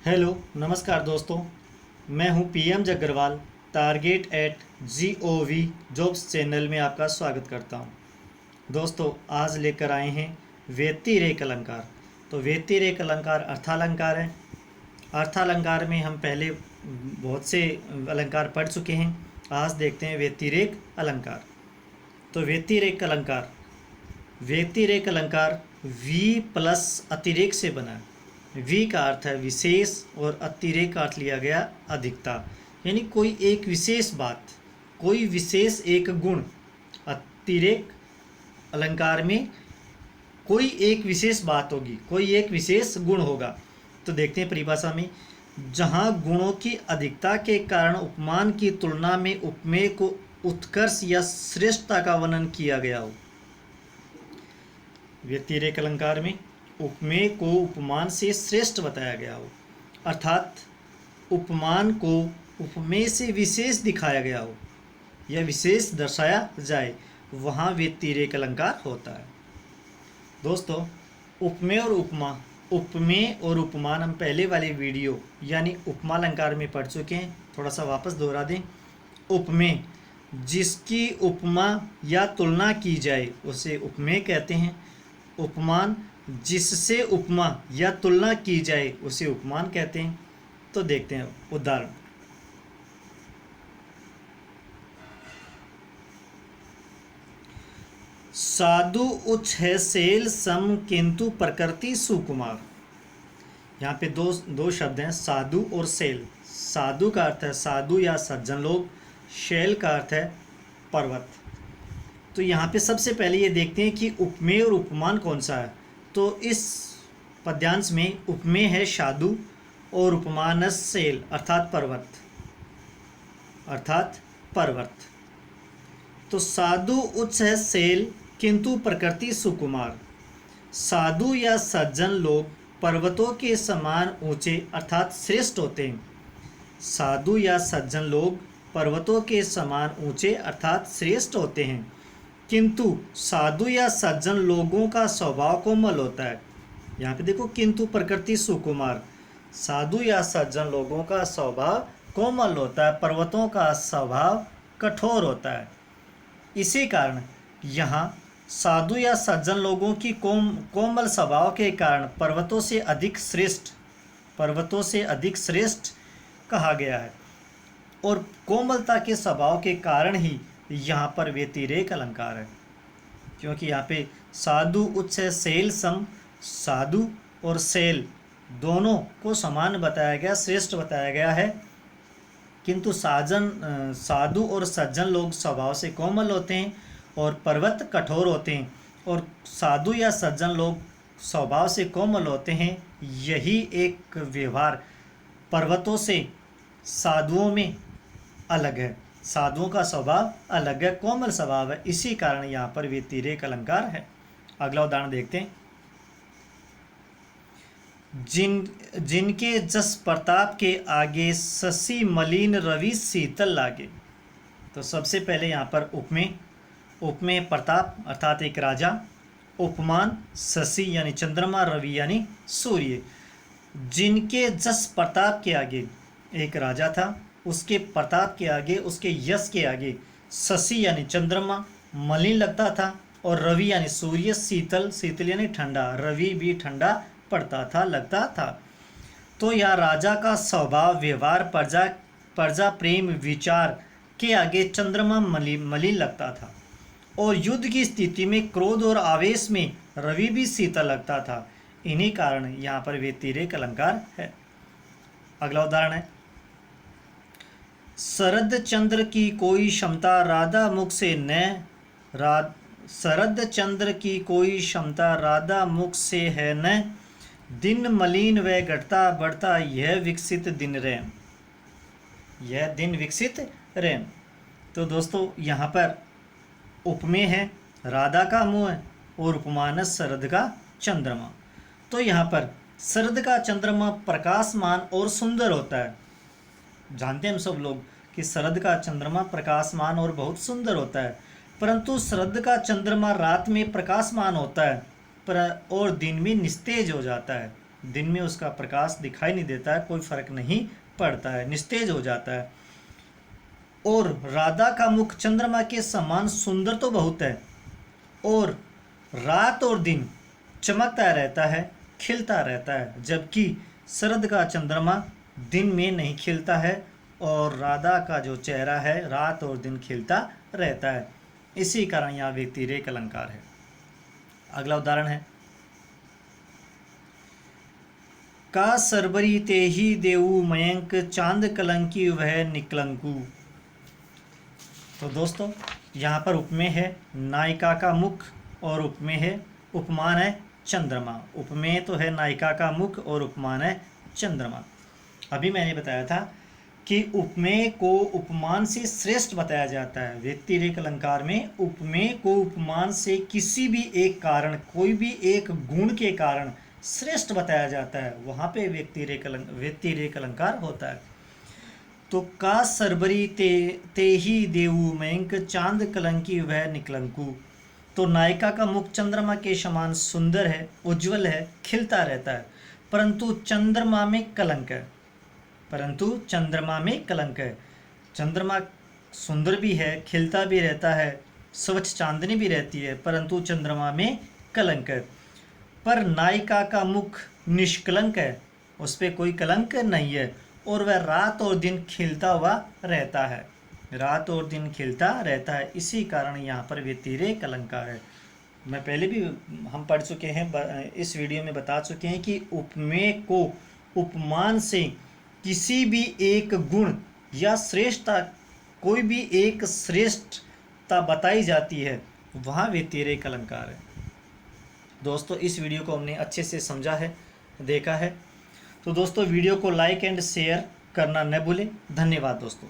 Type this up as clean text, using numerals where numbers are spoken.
Hello नमस्कार दोस्तों। मैं हूं PM Jaggarwal. Target at GOV jobs channel में आपका स्वागत करता हूं। दोस्तों आज लेकर आए हैं व्यतिरेक अलंकार। तो व्यतिरेक अलंकार अर्थालंकार है। अर्थालंकार में हम पहले बहुत से अलंकार पढ़ चुके हैं। आज देखते हैं व्यतिरेक अलंकार। तो व्यतिरेक अलंकार वी प्लस अतिरेक से बना है। वी का अर्थ है विशेष और अतिरेक का अर्थ लिया गया अधिकता, यानी कोई एक विशेष बात, कोई विशेष एक गुण। अतिरेक अलंकार में कोई एक विशेष बात होगी, कोई एक विशेष गुण होगा। तो देखते हैं परिभाषा में, जहाँ गुणों की अधिकता के कारण उपमान की तुलना में उपमेय को उत्कर्ष या श्रेष्ठता का वर्णन किया गया हो। व्यतिरेक अलंकार में उपमेय को उपमान से श्रेष्ठ बताया गया हो, अर्थात उपमान को उपमेय से विशेष दिखाया गया हो या विशेष दर्शाया जाए, वहाँ व्यतिरेक अलंकार होता है। दोस्तों उपमेय और उपमान हम पहले वाले वीडियो यानी उपमा अलंकार में पढ़ चुके हैं। थोड़ा सा वापस दोहरा दें। उपमेय जिसकी उपमा या तुलना की जाए उसे उपमेय कहते हैं। उपमान जिससे उपमा या तुलना की जाए उसे उपमान कहते हैं। तो देखते हैं उदाहरण। साधु उच्च है सेल सम किंतु प्रकृति सुकुमार। यहाँ पे दो शब्द हैं, साधु और सेल। साधु का अर्थ है साधु या सज्जन लोग, शैल का अर्थ है पर्वत। तो यहाँ पे सबसे पहले ये देखते हैं कि उपमेय और उपमान कौन सा है। तो इस पद्यांश में उपमेय है साधु और उपमान सेल अर्थात पर्वत। तो साधु उच्च है सेल किंतु प्रकृति सुकुमार। साधु या सज्जन लोग पर्वतों के समान ऊंचे अर्थात श्रेष्ठ होते हैं। साधु या सज्जन लोग पर्वतों के समान ऊंचे अर्थात श्रेष्ठ होते हैं, किंतु साधु या सज्जन लोगों का स्वभाव कोमल होता है। यहाँ पे देखो, किंतु प्रकृति सुकुमार। साधु या सज्जन लोगों का स्वभाव कोमल होता है, पर्वतों का स्वभाव कठोर होता है। इसी कारण यहाँ साधु या सज्जन लोगों की कोमल स्वभाव के कारण पर्वतों से अधिक श्रेष्ठ कहा गया है। और कोमलता के स्वभाव के कारण ही यहाँ पर व्यतिरेक अलंकार है, क्योंकि यहाँ पे साधु उच्च है सेल सम, साधु और सेल दोनों को समान बताया गया, श्रेष्ठ बताया गया है। किंतु साधु और सज्जन लोग स्वभाव से कोमल होते हैं और पर्वत कठोर होते हैं, और साधु या सज्जन लोग स्वभाव से कोमल होते हैं। यही एक व्यवहार पर्वतों से साधुओं में अलग है। साधुओं का स्वभाव अलग है, कोमल स्वभाव है। इसी कारण यहाँ पर व्यतिरेक अलंकार है। अगला उदाहरण देखते हैं। जिनके जस प्रताप के आगे शशि मलिन रवि शीतल लागे। तो सबसे पहले यहाँ पर उपमेय प्रताप अर्थात एक राजा, उपमान शशि यानी चंद्रमा, रवि यानी सूर्य। जिनके जस प्रताप के आगे एक राजा था, उसके प्रताप के आगे, उसके यश के आगे शशि यानी चंद्रमा मलिन लगता था, और रवि यानी सूर्य शीतल यानी ठंडा, रवि भी ठंडा पड़ता था, लगता था। तो यह राजा का स्वभाव व्यवहार प्रजा प्रेम विचार के आगे चंद्रमा मलिन लगता था, और युद्ध की स्थिति में क्रोध और आवेश में रवि भी शीतल लगता था। इन्हीं कारण यहाँ पर व्यतिरेक अलंकार है। अगला उदाहरण है। शरद चंद्र की कोई क्षमता राधा मुख से शरद चंद्र की कोई क्षमता राधा मुख से है न, दिन मलिन व घटता बढ़ता यह विकसित दिन रैम। तो दोस्तों यहाँ पर उपमेय है राधा का मुँह और उपमान शरद का चंद्रमा। तो यहाँ पर शरद का चंद्रमा प्रकाशमान और सुंदर होता है। जानते हैं हम सब लोग कि शरद का चंद्रमा प्रकाशमान और बहुत सुंदर होता है, परंतु शरद का चंद्रमा रात में प्रकाशमान होता है और दिन में निस्तेज हो जाता है। दिन में उसका प्रकाश दिखाई नहीं देता है, कोई फर्क नहीं पड़ता है, निस्तेज हो जाता है। और राधा का मुख चंद्रमा के समान सुंदर तो बहुत है, और रात और दिन चमकता रहता है, खिलता रहता है, जबकि शरद का चंद्रमा दिन में नहीं खिलता है और राधा का जो चेहरा है रात और दिन खिलता रहता है। इसी कारण यहाँ व्यतिरेक अलंकार है। अगला उदाहरण है, का सरबरी ते ही देऊ मयंक चांद कलंकी वह निकलंकु। तो दोस्तों यहाँ पर उपमेय है नायिका का मुख और उपमेय है उपमान है चंद्रमा। उपमेय तो है नायिका का मुख और उपमान है चंद्रमा। अभी मैंने बताया था कि उपमेय को उपमान से श्रेष्ठ बताया जाता है। व्यतिरेक अलंकार में उपमेय को उपमान से किसी भी एक कारण, कोई भी एक गुण के कारण श्रेष्ठ बताया जाता है, वहाँ पे व्यतिरेक अलंकार होता है। तो का सरबरी ते ही देऊ मयंक चांद कलंकी वह निकलंकु। तो नायिका का मुख चंद्रमा के समान सुंदर है, उज्जवल है, खिलता रहता है, परंतु चंद्रमा में कलंक है। चंद्रमा सुंदर भी है, खिलता भी रहता है, स्वच्छ चांदनी भी रहती है, परंतु चंद्रमा में कलंक है। पर नायिका का मुख निष्कलंक है, उस पर कोई कलंक नहीं है, और वह रात और दिन खिलता हुआ रहता है, रात और दिन खिलता रहता है। इसी कारण यहाँ पर व्यतिरेक अलंकार है। मैं पहले भी हम पढ़ चुके हैं, इस वीडियो में बता चुके हैं कि उपमेय को उपमान से किसी भी एक गुण या श्रेष्ठता, कोई भी एक श्रेष्ठता बताई जाती है, वहाँ व्यतिरेक अलंकार है। दोस्तों इस वीडियो को हमने अच्छे से समझा है, देखा है। तो दोस्तों वीडियो को लाइक एंड शेयर करना न भूलें। धन्यवाद दोस्तों।